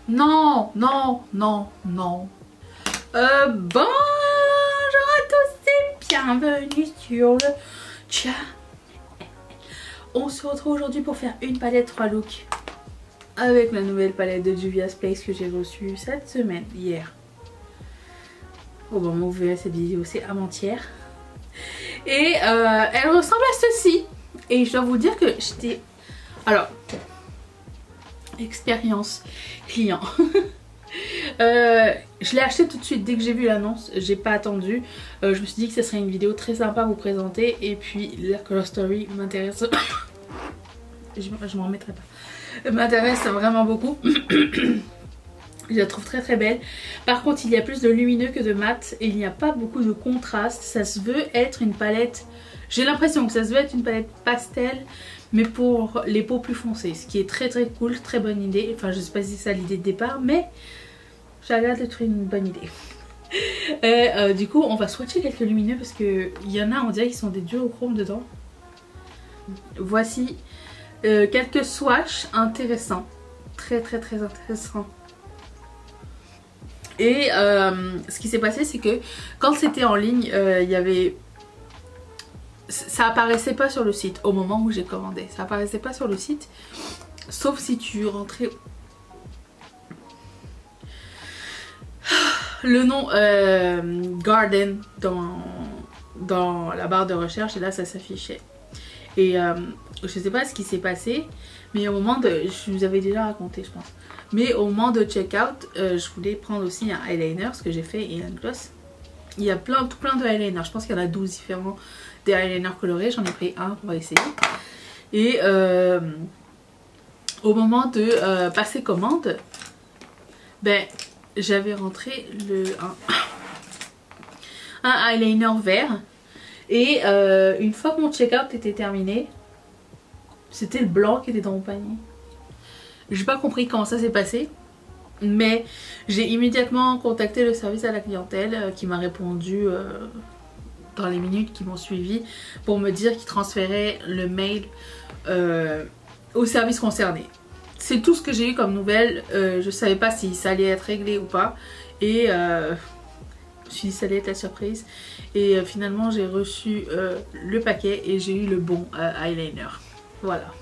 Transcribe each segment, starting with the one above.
Non, non, non, non. Bonjour à tous et bienvenue sur le chat. On se retrouve aujourd'hui pour faire une palette 3 looks avec la nouvelle palette de Juvia's Place que j'ai reçue cette semaine, hier. Au moment où vous verrez cette vidéo, c'est avant-hier. Et elle ressemble à ceci. Et je dois vous dire que j'étais... Alors, expérience client. Je l'ai acheté tout de suite dès que j'ai vu l'annonce. J'ai pas attendu. Je me suis dit que ce serait une vidéo très sympa à vous présenter. Et puis la color story m'intéresse. je m'en remettrai pas. M'intéresse vraiment beaucoup. Je la trouve très très belle. Par contre, il y a plus de lumineux que de mat et il n'y a pas beaucoup de contraste. Ça se veut être une palette. J'ai l'impression que ça se veut être une palette pastel, mais pour les peaux plus foncées, ce qui est très très cool, très bonne idée. Enfin, je sais pas si c'est ça l'idée de départ, mais j'ai l'air d'être une bonne idée. Et du coup, on va swatcher quelques lumineux parce que il y en a, on dirait qu'ils sont des duochromes dedans. Voici quelques swatchs intéressants, très très très intéressants. Et ce qui s'est passé, c'est que quand c'était en ligne, il y avait... Ça apparaissait pas sur le site au moment où j'ai commandé. Ça apparaissait pas sur le site. Sauf si tu rentrais le nom Garden dans la barre de recherche. Et là ça s'affichait. Et je sais pas ce qui s'est passé. Mais au moment de... Je vous avais déjà raconté je pense. Mais au moment de check-out, je voulais prendre aussi un eyeliner. Ce que j'ai fait et un gloss. Il y a tout plein de eyeliners. Je pense qu'il y en a 12 différents des eyeliners colorés. J'en ai pris un pour essayer. Et au moment de passer commande, ben j'avais rentré un eyeliner vert. Et une fois que mon check-out était terminé, c'était le blanc qui était dans mon panier. J'ai pas compris comment ça s'est passé. Mais j'ai immédiatement contacté le service à la clientèle qui m'a répondu dans les minutes qui m'ont suivi pour me dire qu'ils transféraient le mail au service concerné. C'est tout ce que j'ai eu comme nouvelle. Je savais pas si ça allait être réglé ou pas. Et je me suis dit ça allait être la surprise. Et finalement j'ai reçu le paquet et j'ai eu le bon eyeliner. Voilà.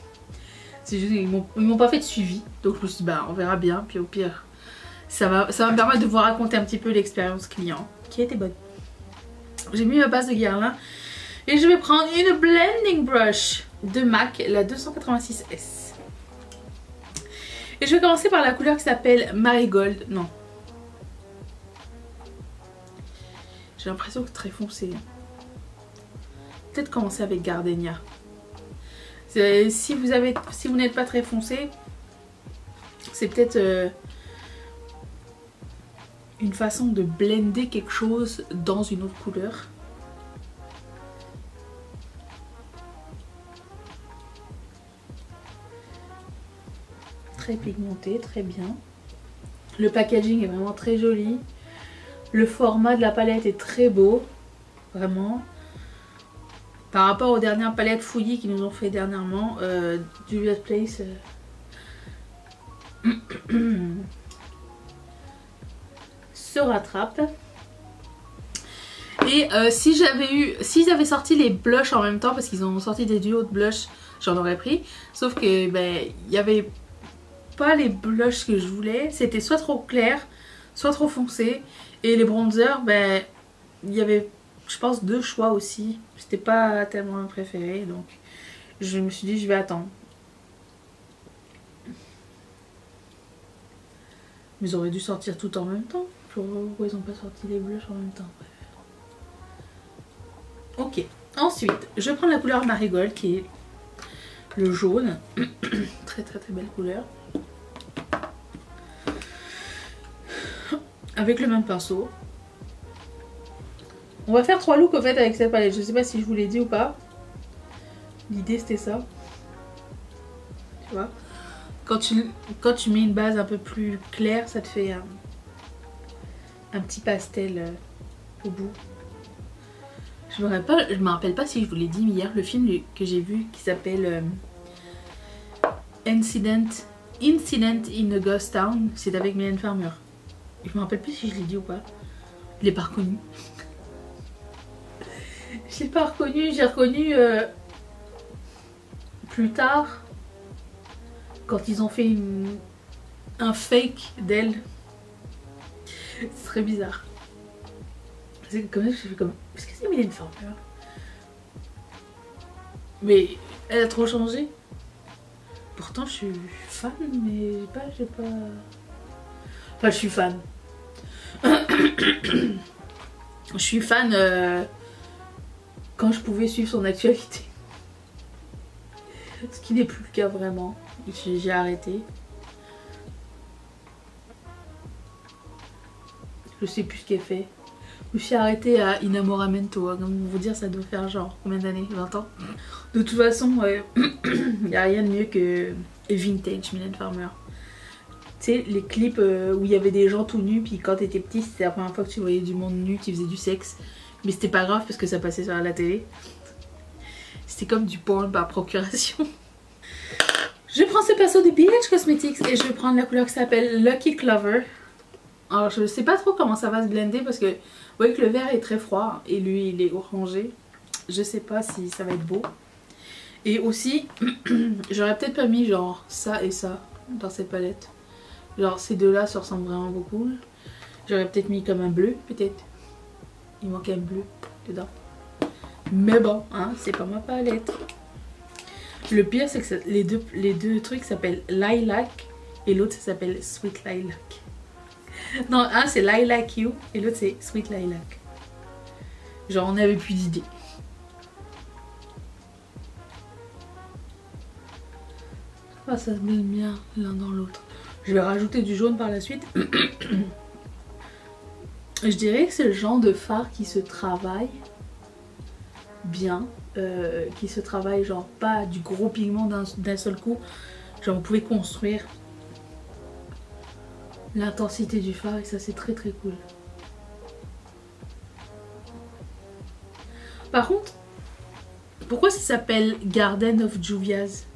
C'est juste qu'ils m'ont pas fait de suivi. Donc je me suis dit bah on verra bien. Puis au pire... Ça va me permettre de vous raconter un petit peu l'expérience client qui était bonne. J'ai mis ma base de Guerlain et je vais prendre une blending brush de MAC, la 286S. Et je vais commencer par la couleur qui s'appelle Marigold. Non. J'ai l'impression que c'est très foncé. Peut-être commencer avec Gardenia. Si vous n'êtes pas très foncé, c'est peut-être... une façon de blender quelque chose dans une autre couleur. Très pigmenté, très bien. Le packaging est vraiment très joli. Le format de la palette est très beau. Vraiment. Par rapport aux dernières palettes fouillis qu'ils nous ont fait dernièrement, Juvia's Place... se rattrape. Et s'ils avaient sorti les blushs en même temps, parce qu'ils ont sorti des duos de blushs, j'en aurais pris. Sauf que ben il y avait pas les blushs que je voulais. C'était soit trop clair, soit trop foncé. Et les bronzers, ben il y avait je pense 2 choix aussi. C'était pas tellement un préféré, donc je me suis dit je vais attendre. Mais ils auraient dû sortir tout en même temps. Pourquoi ils n'ont pas sorti les blushs en même temps? Bref. Ok. Ensuite, je prends la couleur Marigold qui est le jaune. Très très très belle couleur. Avec le même pinceau. On va faire 3 looks en fait avec cette palette. Je sais pas si je vous l'ai dit ou pas. L'idée c'était ça. Tu vois? Quand tu mets une base un peu plus claire, ça te fait un petit pastel au bout. Je me rappelle pas si je vous l'ai dit hier, le film que j'ai vu qui s'appelle Incident Incident in a Ghost Town, c'est avec Mylène Farmer. Je me rappelle plus si je l'ai dit ou pas. Je l'ai pas reconnu. Je l'ai pas reconnu, j'ai reconnu plus tard quand ils ont fait un fake d'elle. C'est très bizarre. C'est comme ça que j'ai fait comme. Est-ce que c'est Mylène Farmer? Mais elle a trop changé. Pourtant je suis fan, mais j'ai pas. Enfin je suis fan. Je suis fan quand je pouvais suivre son actualité. Ce qui n'est plus le cas vraiment. J'ai arrêté. Je sais plus ce qu'elle fait. Je me suis arrêtée à Inamoramento. Comme vous dire, ça doit faire genre combien d'années? 20 ans. De toute façon, il n'y a rien de mieux que Vintage Mylène Farmer. Tu sais, les clips où il y avait des gens tout nus, puis quand t'étais petit, c'était la première fois que tu voyais du monde nu qui faisait du sexe. Mais c'était pas grave parce que ça passait sur la télé. C'était comme du porn par procuration. Je prends ce pinceau de BH Cosmetics et je vais prendre la couleur qui s'appelle Lucky Clover. Alors je sais pas trop comment ça va se blender parce que vous voyez que le vert est très froid et lui il est orangé. Je sais pas si ça va être beau. Et aussi, j'aurais peut-être pas mis genre ça et ça dans cette palette. Genre ces deux là se ressemblent vraiment beaucoup. J'aurais peut-être mis comme un bleu peut-être. Il manque un bleu dedans. Mais bon, hein, c'est pas ma palette. Le pire c'est que les deux trucs s'appellent Lilac et l'autre ça s'appelle Sweet Lilac. Non, un c'est Lilac You et l'autre c'est Sweet Lilac. Genre on n'avait plus d'idées. Ah, ça se blende bien l'un dans l'autre. Je vais rajouter du jaune par la suite. Je dirais que c'est le genre de fard qui se travaille bien. Qui se travaille genre pas du gros pigment d'un seul coup. Genre vous pouvez construire l'intensité du fard et ça c'est très très cool. Par contre, pourquoi ça s'appelle Garden of Juvia's?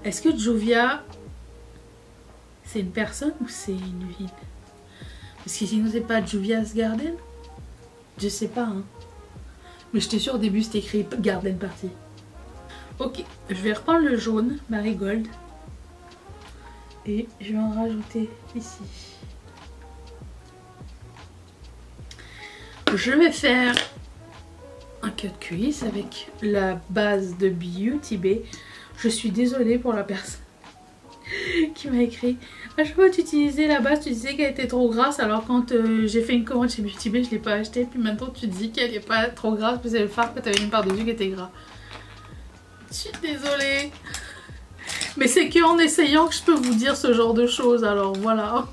Est-ce que Juvia c'est une personne ou c'est une ville? Parce que sinon c'est pas Juvia's Garden? Je sais pas hein. Mais j'étais sûre au début c'était écrit Garden Party. Ok, je vais reprendre le jaune Marigold. Et je vais en rajouter ici. Je vais faire un cut crease avec la base de Beauty Bay. Je suis désolée pour la personne qui m'a écrit. À chaque fois que tu utilisais la base, tu disais qu'elle était trop grasse. Alors quand j'ai fait une commande chez Beauty Bay, je ne l'ai pas acheté. Puis maintenant tu dis qu'elle n'est pas trop grasse. Puis c'est le fard que tu avais mis par-dessus qui était gras. Je suis désolée. Mais c'est qu'en essayant que je peux vous dire ce genre de choses. Alors voilà.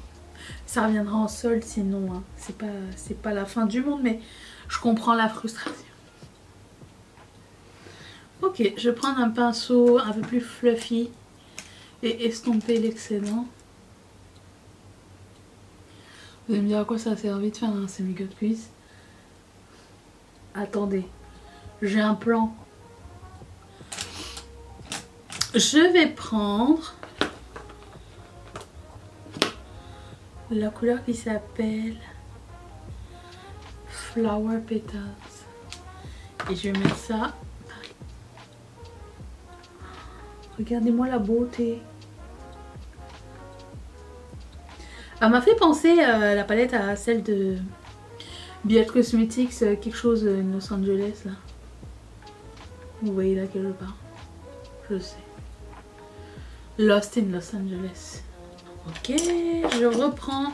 Ça reviendra en solde sinon. Hein. C'est pas la fin du monde. Mais je comprends la frustration. Ok, je vais prendre un pinceau un peu plus fluffy. Et estomper l'excédent. Vous allez me dire à quoi ça a servi de faire un semi-cut crease. Attendez. J'ai un plan. Je vais prendre la couleur qui s'appelle Flower Petals. Et je vais mettre ça. Regardez-moi la beauté. Elle m'a fait penser la palette à celle de BH Cosmetics, quelque chose de Los Angeles là. Vous voyez laquelle je parle? Je sais. Lost in Los Angeles. Ok, je reprends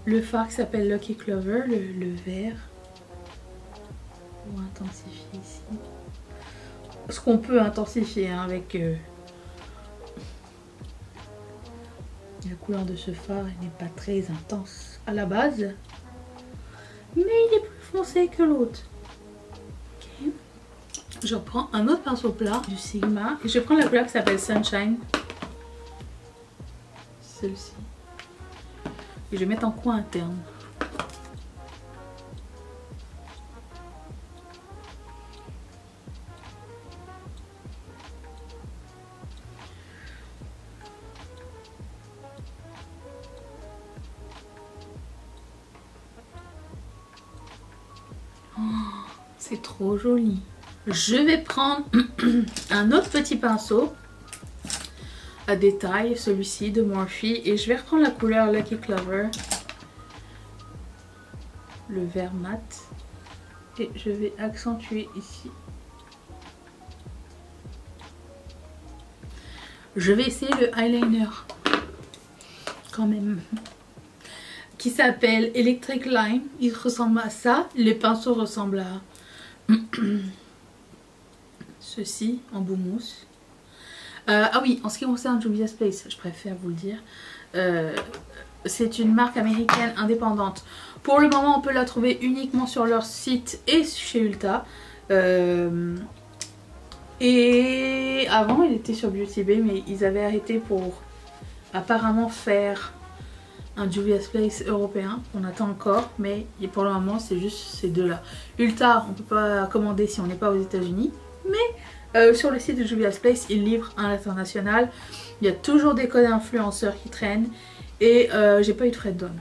le fard qui s'appelle Lucky Clover, le vert. Pour intensifier ici. Ce qu'on peut intensifier hein, avec la couleur de ce fard, elle n'est pas très intense à la base. Mais il est plus foncé que l'autre. Okay. Je reprends un autre pinceau plat du Sigma. Et je prends la couleur qui s'appelle Sunshine. Celle-ci. Et je vais mettre en coin interne. C'est trop joli. Je vais prendre un autre petit pinceau à détail, celui-ci de Morphe, et je vais reprendre la couleur Lucky Clover, le vert mat, et je vais accentuer ici. Je vais essayer le eyeliner quand même, qui s'appelle Electric Lime. Il ressemble à ça, les pinceaux ressemblent à ceci en bout mousse. Ah oui, en ce qui concerne Juvia's Place, je préfère vous le dire, c'est une marque américaine indépendante. Pour le moment, on peut la trouver uniquement sur leur site et chez Ulta. Et avant, il était sur Beauty Bay, mais ils avaient arrêté pour apparemment faire un Juvia's Place européen. On attend encore, mais pour le moment, c'est juste ces deux-là. Ulta, on ne peut pas commander si on n'est pas aux États-Unis, mais sur le site de Juvia's Place, ils livrent à l'international. Il y a toujours des codes influenceurs qui traînent, et j'ai pas eu de frais de douane.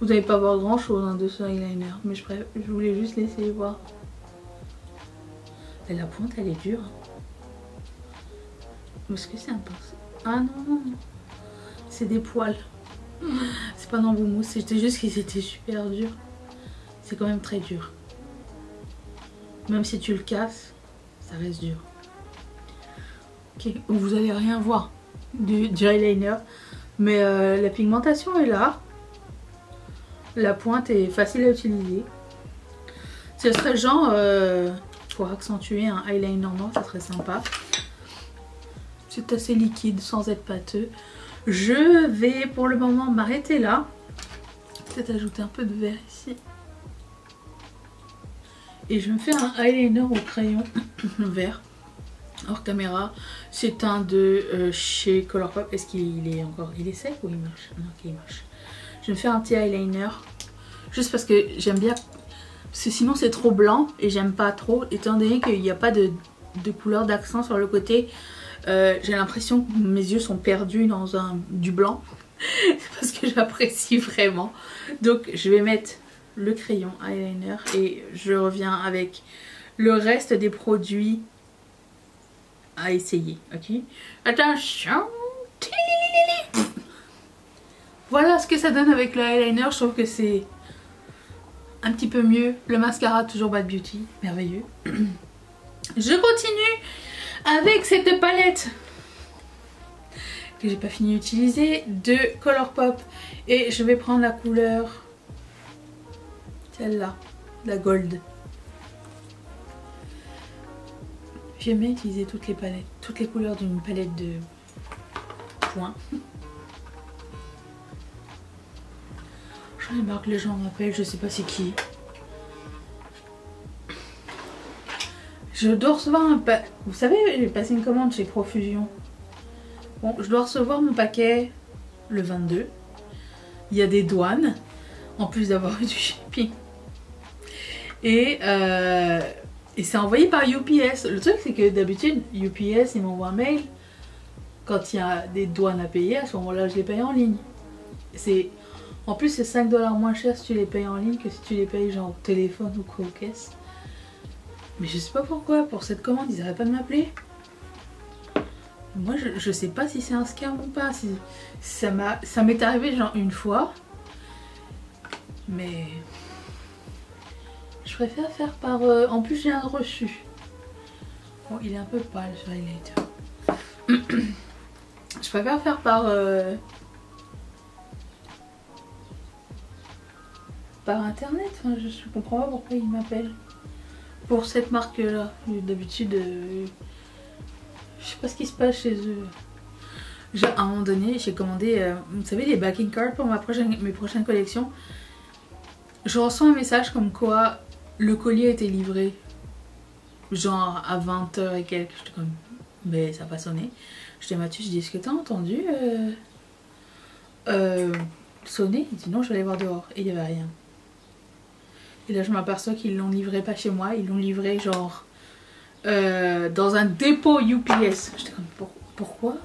Vous n'allez pas voir grand chose de ce eyeliner, mais je voulais juste l'essayer voir. Et la pointe elle est dure. Est-ce que c'est un pinceau? Ah non, c'est des poils. C'est pas dans mousse, c'était juste qu'ils étaient super durs. C'est quand même très dur. Même si tu le casses, ça reste dur. Ok, vous allez rien voir du eyeliner, mais la pigmentation est là. La pointe est facile à utiliser. Ce serait genre pour accentuer un eyeliner noir, ça serait sympa. C'est assez liquide sans être pâteux. Je vais pour le moment m'arrêter là. Peut-être ajouter un peu de vert ici. Et je vais me faire un eyeliner au crayon vert hors caméra. C'est un de chez Colourpop. Est-ce qu'il est encore... Il est sec ou il marche? Non, ok, il marche. Je vais me faire un petit eyeliner. Juste parce que j'aime bien. Parce que sinon c'est trop blanc et j'aime pas trop. Étant donné qu'il n'y a pas de couleur d'accent sur le côté. J'ai l'impression que mes yeux sont perdus dans du blanc. Parce que j'apprécie vraiment. Donc je vais mettre le crayon eyeliner. Et je reviens avec le reste des produits à essayer. Ok. Attention. Voilà ce que ça donne avec le eyeliner. Je trouve que c'est un petit peu mieux. Le mascara toujours Bad Beauty. Merveilleux. Je continue avec cette palette que j'ai pas fini d'utiliser de Colourpop. Et je vais prendre la couleur celle-là, la gold. J'aime bien utiliser toutes les palettes, toutes les couleurs d'une palette de points. J'en ai marre que les gens m'appellent, je sais pas c'est qui. Je dois recevoir un paquet. Vous savez, j'ai passé une commande chez Profusion. Bon, je dois recevoir mon paquet le 22. Il y a des douanes, en plus d'avoir eu du shipping. Et c'est envoyé par UPS. Le truc, c'est que d'habitude, UPS, ils m'envoient un mail. Quand il y a des douanes à payer, à ce moment-là, je les paye en ligne. En plus, c'est 5 $ moins cher si tu les payes en ligne que si tu les payes genre au téléphone ou quoi aux caisses. Mais je sais pas pourquoi, pour cette commande, ils n'arrêtent pas de m'appeler. Moi, je sais pas si c'est un scam ou pas. Ça m'est arrivé genre une fois. Mais je préfère faire par... En plus, j'ai un reçu. Bon, il est un peu pâle ce highlighter. Je préfère faire par... par internet. Enfin, je comprends pas pourquoi ils m'appellent. Pour cette marque là, d'habitude je sais pas ce qui se passe chez eux. À un moment donné j'ai commandé vous savez les backing cards pour mes prochaines collections. Je reçois un message comme quoi le colis a été livré genre à 20 h et quelques. J'étais comme mais ça n'a pas sonné. Je dis à Mathieu, je dis est-ce que t'as entendu sonner? Il dit non, je vais aller voir dehors et il n'y avait rien. Et là je m'aperçois qu'ils l'ont livré pas chez moi, ils l'ont livré genre dans un dépôt UPS. J'étais comme pourquoi?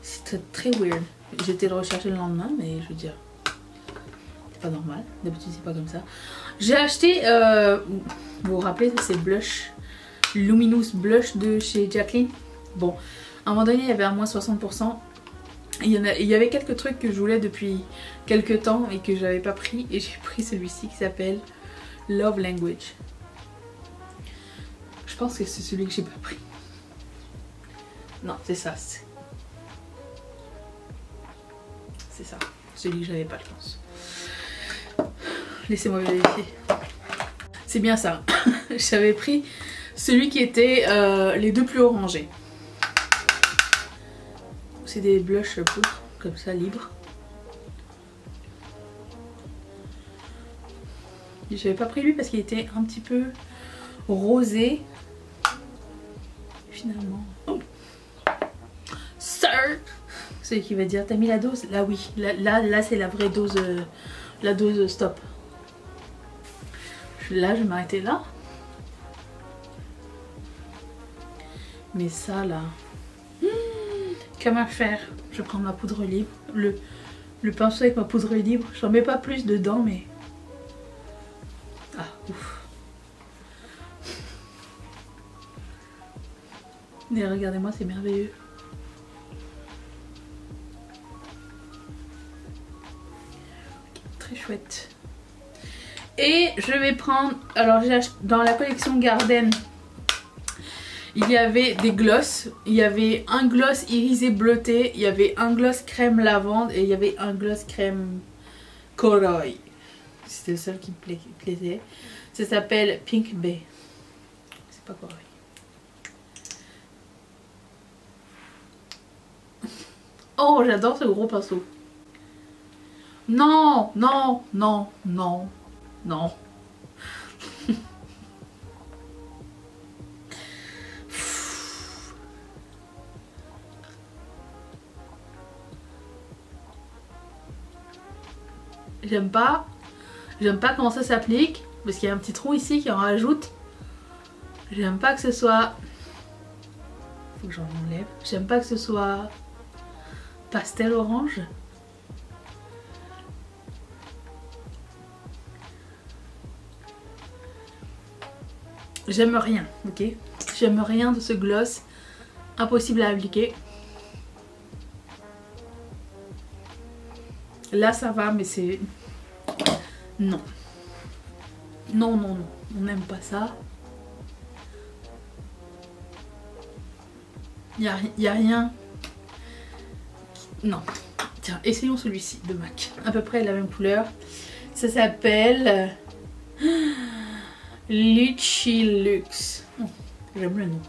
C'est très weird. J'étais le rechercher le lendemain, mais je veux dire, c'est pas normal. D'habitude, c'est pas comme ça. J'ai acheté, vous vous rappelez de ces blushs, Luminous Blush de chez Jacqueline. Bon, à un moment donné, il y avait à moins 60%. Il y avait quelques trucs que je voulais depuis quelques temps et que j'avais pas pris. Et j'ai pris celui-ci qui s'appelle Love Language. Je pense que c'est celui que j'ai pas pris. Non, c'est ça. C'est ça. Celui que j'avais pas, je pense. Laissez-moi vérifier. C'est bien ça. J'avais pris celui qui était les deux plus orangés. C'est des blushs poudre, comme ça, libres. J'avais pas pris lui parce qu'il était un petit peu rosé. Finalement. Oh. Sir! Celui qui va dire, t'as mis la dose? Là oui, là c'est la vraie dose, la dose stop. Là je vais m'arrêter là. Mais ça là... Comment faire? Je vais prendre ma poudre libre, le pinceau avec ma poudre libre. J'en mets pas plus dedans mais... Ah ouf. Mais regardez-moi, c'est merveilleux. Très chouette. Et je vais prendre... Alors j'ai acheté dans la collection Garden. Il y avait des glosses. Il y avait un gloss irisé bleuté. Il y avait un gloss crème lavande. Et il y avait un gloss crème corail. C'était le seul qui me plaisait. Ça s'appelle Pink Bay. C'est pas corail. Oh, j'adore ce gros pinceau. Non, non, non, non, non. J'aime pas comment ça s'applique parce qu'il y a un petit trou ici qui en rajoute. J'aime pas que ce soit... Faut que j'en enlève. J'aime pas que ce soit pastel orange. J'aime rien, ok? J'aime rien de ce gloss. Impossible à appliquer. Là ça va mais c'est... Non. Non, non, non. On n'aime pas ça. Il y a rien. Non. Tiens, essayons celui-ci de MAC. À peu près la même couleur. Ça s'appelle... Litchi Luxe. Oh, j'aime le nom.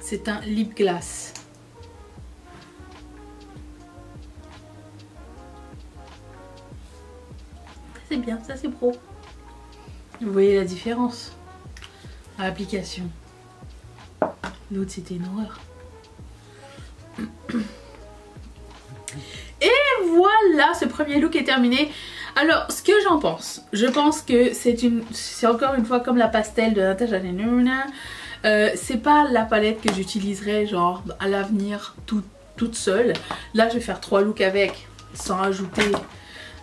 C'est un lip glass. C'est bien, ça c'est pro. Vous voyez la différence à l'application. L'autre c'était une horreur. Et voilà, ce premier look est terminé. Alors, ce que j'en pense, je pense que c'est encore une fois comme la pastel de Natasha Denona. C'est pas la palette que j'utiliserai genre à l'avenir toute seule. Là, je vais faire 3 looks avec, sans ajouter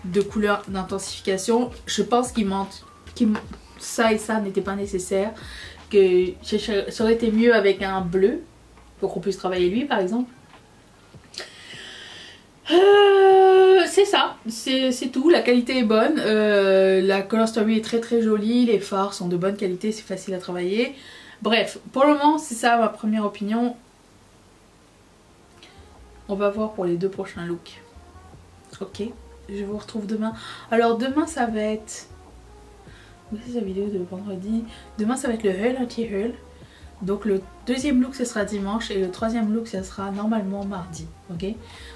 de couleurs d'intensification. Je pense ça et ça n'était pas nécessaire. Que ça aurait été mieux avec un bleu pour qu'on puisse travailler lui par exemple. C'est ça, c'est tout, la qualité est bonne, la color story est très très jolie, les fards sont de bonne qualité, c'est facile à travailler. Bref, pour le moment c'est ça ma première opinion. On va voir pour les 2 prochains looks. Ok, je vous retrouve demain. Alors demain ça va être... C'est sa vidéo de vendredi. Demain ça va être le haul anti-haul. Donc le deuxième look ce sera dimanche et le troisième look ce sera normalement mardi. Ok,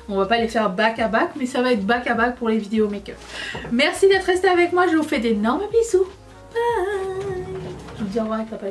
on va pas les faire back à back mais ça va être back à back pour les vidéos make-up. Merci d'être resté avec moi, je vous fais d'énormes bisous. Bye. Je vous dis au revoir avec la palette.